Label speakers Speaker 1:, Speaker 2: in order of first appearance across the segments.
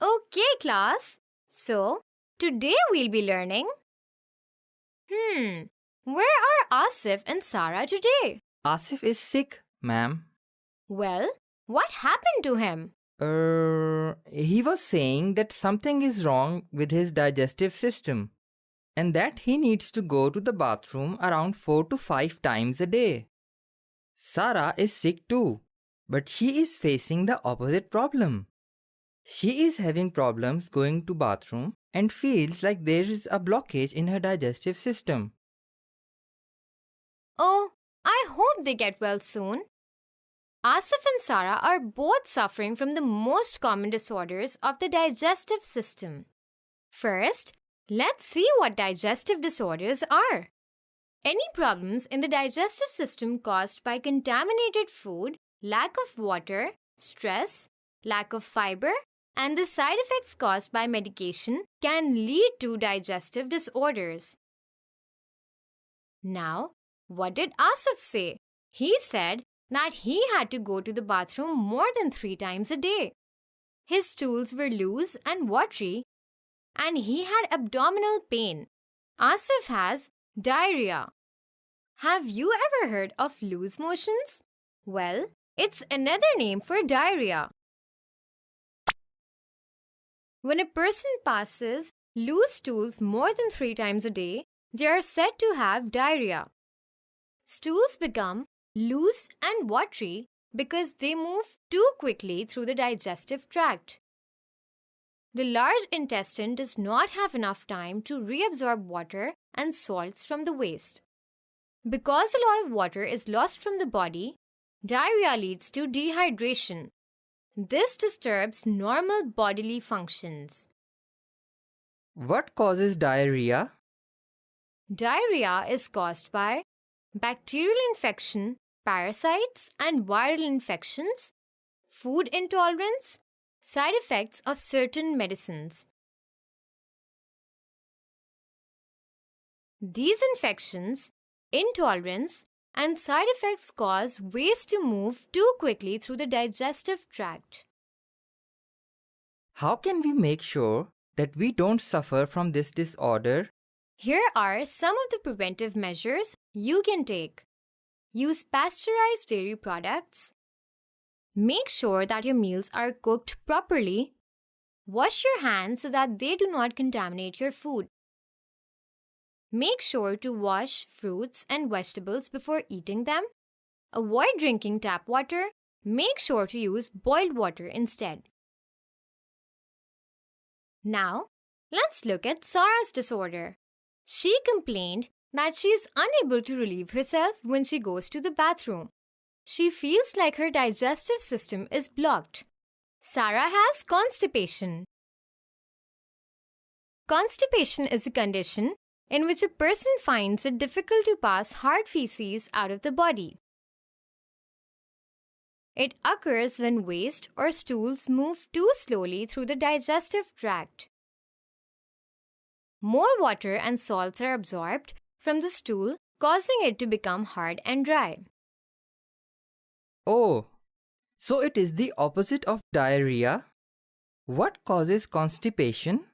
Speaker 1: Okay, class. So, today we'll be learning. Where are Asif and Sarah today?
Speaker 2: Asif is sick, ma'am.
Speaker 1: Well, what happened to him?
Speaker 2: He was saying that something is wrong with his digestive system and that he needs to go to the bathroom around 4 to 5 times a day. Sarah is sick too, but she is facing the opposite problem. She is having problems going to bathroom and feels like there is a blockage in her digestive system.
Speaker 1: Oh, I hope they get well soon. Asif and Sarah are both suffering from the most common disorders of the digestive system. First, let's see what digestive disorders are. Any problems in the digestive system caused by contaminated food, lack of water, stress, lack of fiber, and the side effects caused by medication can lead to digestive disorders. Now, what did Asif say? He said that he had to go to the bathroom more than 3 times a day. His stools were loose and watery, and he had abdominal pain. Asif has diarrhea. Have you ever heard of loose motions? Well, it's another name for diarrhea. When a person passes loose stools more than 3 times a day, they are said to have diarrhea. Stools become loose and watery because they move too quickly through the digestive tract. The large intestine does not have enough time to reabsorb water and salts from the waste. Because a lot of water is lost from the body, diarrhea leads to dehydration. This disturbs normal bodily functions.
Speaker 2: What causes diarrhea?
Speaker 1: Diarrhea is caused by bacterial infection, parasites and viral infections, food intolerance, side effects of certain medicines. These infections, intolerance, and side effects cause waste to move too quickly through the digestive tract.
Speaker 2: How can we make sure that we don't suffer from this disorder?
Speaker 1: Here are some of the preventive measures you can take. Use pasteurized dairy products. Make sure that your meals are cooked properly. Wash your hands so that they do not contaminate your food. Make sure to wash fruits and vegetables before eating them. Avoid drinking tap water. Make sure to use boiled water instead. Now, let's look at Sarah's disorder. She complained that she is unable to relieve herself when she goes to the bathroom. She feels like her digestive system is blocked. Sarah has constipation. Constipation is a condition in which a person finds it difficult to pass hard feces out of the body. It occurs when waste or stools move too slowly through the digestive tract. More water and salts are absorbed from the stool, causing it to become hard and dry.
Speaker 2: Oh, so it is the opposite of diarrhea? What causes constipation?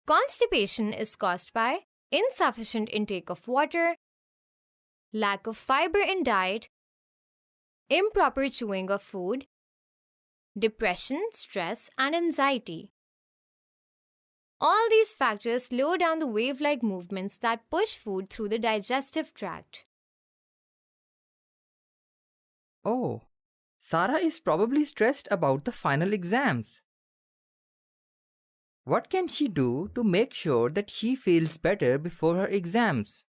Speaker 1: Constipation is caused by insufficient intake of water, lack of fiber in diet, improper chewing of food, depression, stress, and anxiety. All these factors slow down the wave-like movements that push food through the digestive tract.
Speaker 2: Oh, Sarah is probably stressed about the final exams. What can she do to make sure that she feels better before her exams?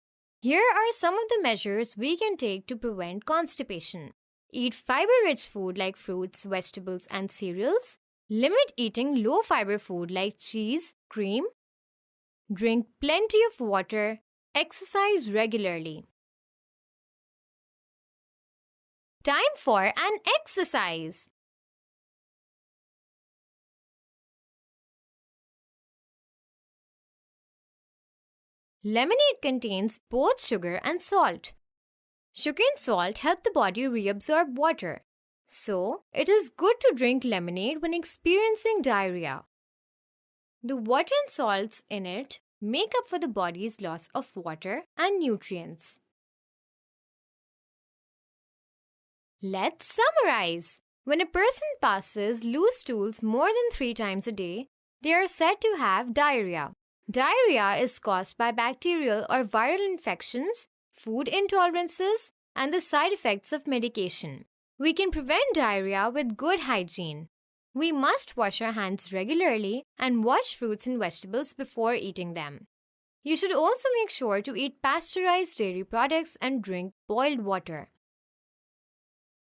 Speaker 1: Here are some of the measures we can take to prevent constipation. Eat fiber-rich food like fruits, vegetables, and cereals. Limit eating low-fiber food like cheese, cream. Drink plenty of water. Exercise regularly. Time for an exercise. Lemonade contains both sugar and salt. Sugar and salt help the body reabsorb water. So, it is good to drink lemonade when experiencing diarrhea. The water and salts in it make up for the body's loss of water and nutrients. Let's summarize. When a person passes loose stools more than 3 times a day, they are said to have diarrhea. Diarrhea is caused by bacterial or viral infections, food intolerances, and the side effects of medication. We can prevent diarrhea with good hygiene. We must wash our hands regularly and wash fruits and vegetables before eating them. You should also make sure to eat pasteurized dairy products and drink boiled water.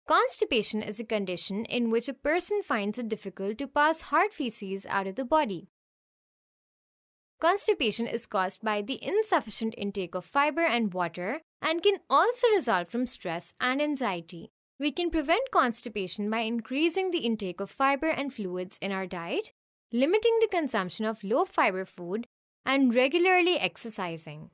Speaker 1: Constipation is a condition in which a person finds it difficult to pass hard feces out of the body. Constipation is caused by the insufficient intake of fiber and water and can also result from stress and anxiety. We can prevent constipation by increasing the intake of fiber and fluids in our diet, limiting the consumption of low fiber food, and regularly exercising.